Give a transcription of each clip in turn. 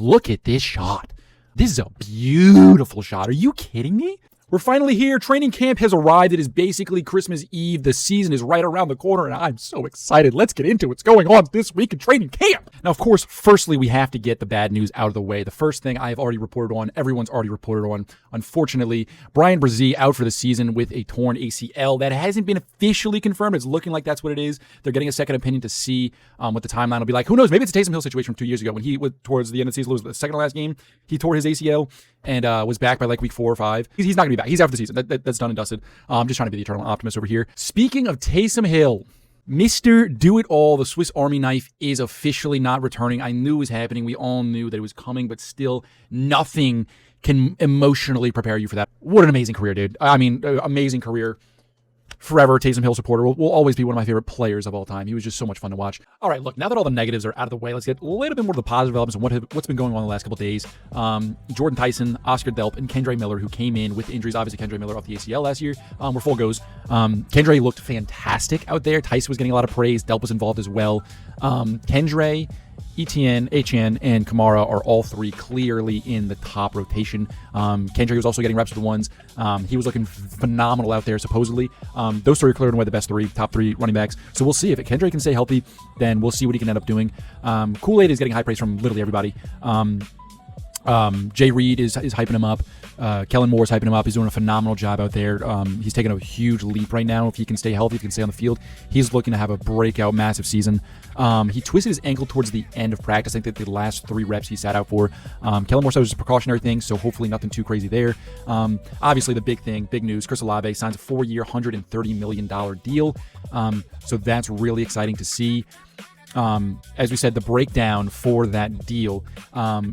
Look at this shot. This is a beautiful shot. Are you kidding me? We're finally here. Training camp has arrived. It is basically Christmas Eve. The season is right around the corner, and I'm so excited. Let's get into what's going on this week in training camp. Now, of course, firstly, we have to get the bad news out of the way. The first thing I've already reported on, everyone's already reported on. Unfortunately, Bresee out for the season with a torn ACL. That hasn't been officially confirmed. It's looking like that's what it is. They're getting a second opinion to see what the timeline will be like. Who knows? Maybe it's a Taysom Hill situation from 2 years ago when he, towards the end of the season, was the second to last game. He tore his ACL and was back by like week 4 or 5. He's not going to be back. He's out for the season. That's done and dusted. I'm just trying to be the eternal optimist over here. Speaking of Taysom Hill, Mr. Do-It-All, the Swiss Army knife, is officially not returning. I knew it was happening. We all knew that it was coming, but still nothing can emotionally prepare you for that. What an amazing career, dude. I mean, amazing career. Forever Taysom Hill supporter, will always be one of my favorite players of all time. He was just so much fun to watch. All right, look, now that all the negatives are out of the way, let's get a little bit more of the positive developments and what's been going on the last couple of days. Jordan Tyson, Oscar Delp, and Kendre Miller, who came in with injuries. Obviously, Kendre Miller off the ACL last year, were full goes. Kendre looked fantastic out there. Tyson was getting a lot of praise. Delp was involved as well. Kendre, Etienne, and Kamara are all three clearly in the top rotation. Kendre was also getting reps with the ones. He was looking phenomenal out there, supposedly. Those three are clearly the best top three running backs. So we'll see. If Kendre can stay healthy, then we'll see what he can end up doing. Kool-Aid is getting high praise from literally everybody. Jay Reed is hyping him up. Kellen Moore is hyping him up. He's doing a phenomenal job out there. He's taking a huge leap right now. If he can stay healthy, if he can stay on the field, he's looking to have a breakout, massive season. He twisted his ankle towards the end of practice. I think that the last 3 reps he sat out for. Kellen Moore said it was a precautionary thing, so hopefully nothing too crazy there. Obviously, the big news, Chris Olave signs a 4-year, $130 million deal. So that's really exciting to see. As we said, the breakdown for that deal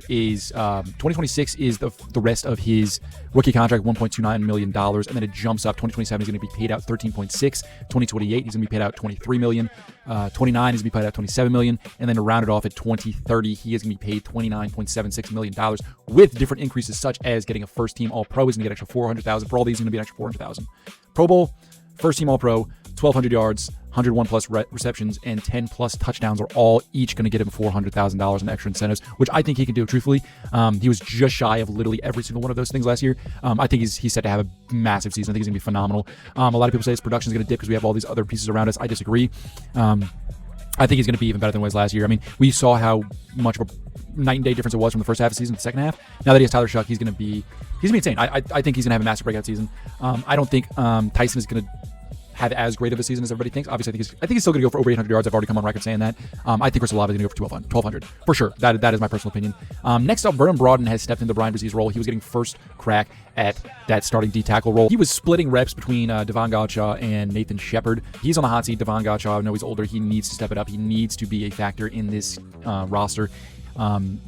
is 2026 is the rest of his rookie contract, $1.29 million, and then it jumps up. 2027 is going to be paid out $13.6. 2028 he's going to be paid out $23 million. 29 is going to be paid out $27 million, and then to round it off at 2030 he is going to be paid $29.76 million with different increases such as getting a first-team All-Pro. He's going to get extra $400,000. For all these, he's going to be an extra $400,000. Pro Bowl, first-team All-Pro, 1,200 yards, 101 plus receptions, and 10 plus touchdowns are all each going to get him $400,000 in extra incentives, which I think he can do. Truthfully, he was just shy of literally every single one of those things last year. I think he's set to have a massive season. I think he's going to be phenomenal. A lot of people say his production is going to dip because we have all these other pieces around us. I disagree. I think he's going to be even better than he was last year. I mean, we saw how much of a night and day difference it was from the first half of the season to the second half. Now that he has Tyler Shuck, he's going to be insane. I think he's going to have a massive breakout season. I don't think Tyson is going to have as great of a season as everybody thinks. Obviously, I think he's still going to go for over 800 yards. I've already come on record saying that. I think Chris Olave is going to go for 1,200 for sure. That is my personal opinion. Next up, Vernon Broughton has stepped into Brian Bresee's role. He was getting first crack at that starting D-tackle role. He was splitting reps between Devon Godshaw and Nathan Shepard. He's on the hot seat. Devon Godshaw, I know he's older. He needs to step it up. He needs to be a factor in this roster.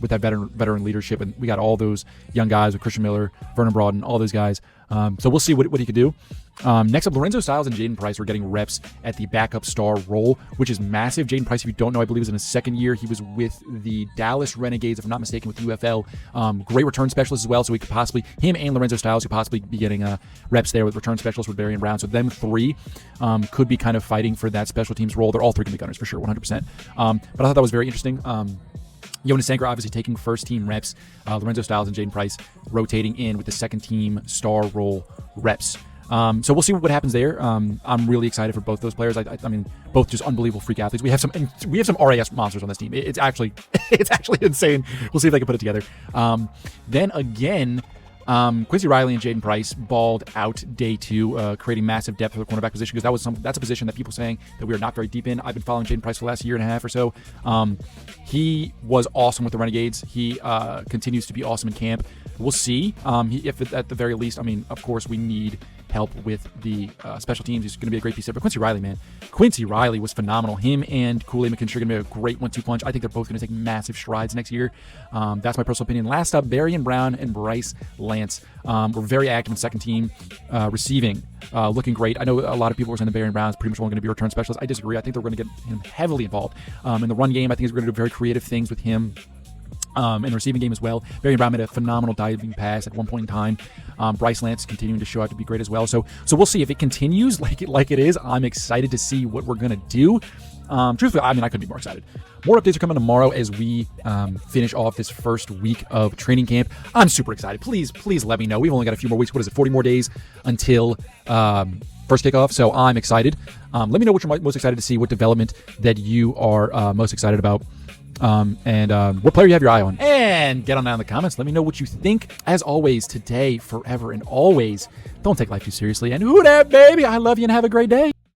With that veteran leadership, and we got all those young guys with Christian Miller, Vernon Broughton, all those guys. So we'll see what he could do. Next up, Lorenzo Styles and Jayden Price were getting reps at the backup star role, which is massive. Jayden Price, if you don't know, I believe is in his second year. He was with the Dallas Renegades, if I'm not mistaken, with UFL. Great return specialist as well, so him and Lorenzo Styles could possibly be getting reps there with return specialists with Barion Brown. So them three could be kind of fighting for that special teams role. They're all three going to be gunners for sure, 100%. But I thought that was very interesting. Jonas Sanker obviously taking first-team reps. Lorenzo Styles and Jayden Price rotating in with the second-team star role reps. So we'll see what happens there. I'm really excited for both those players. I mean, both just unbelievable freak athletes. We have some RAS monsters on this team. It's actually insane. We'll see if they can put it together. Then again, Quincy Riley and Jayden Price balled out day 2, creating massive depth for the cornerback position, because that's a position that people saying that we are not very deep in. I've been following Jayden Price for the last year and a half or so. He was awesome with the Renegades. He continues to be awesome in camp. We'll see if at the very least, I mean, of course, we need help with the special teams. He's going to be a great piece there. But Quincy Riley, man. Quincy Riley was phenomenal. Him and Kool-Aid McKinstry are going to be a great 1-2 punch. I think they're both going to take massive strides next year. That's my personal opinion. Last up, Barion Brown and Bryce Lance were very active in second team receiving. Looking great. I know a lot of people were saying that Barion Brown is pretty much only going to be a return specialist. I disagree. I think they're going to get him heavily involved in the run game. I think we're going to do very creative things with him. In the receiving game as well. Barion Brown made a phenomenal diving pass at one point in time. Bryce Lance is continuing to show out to be great as well. So we'll see if it continues like it is. I'm excited to see what we're going to do. Truthfully, I mean, I couldn't be more excited. More updates are coming tomorrow as we finish off this first week of training camp. I'm super excited. Please let me know. We've only got a few more weeks. What is it, 40 more days until first kickoff? So I'm excited. Let me know what you're most excited to see, what development that you are most excited about. And what player you have your eye on. And get on down in the comments. Let me know what you think. As always, today, forever, and always, don't take life too seriously. And who dat, baby? I love you and have a great day.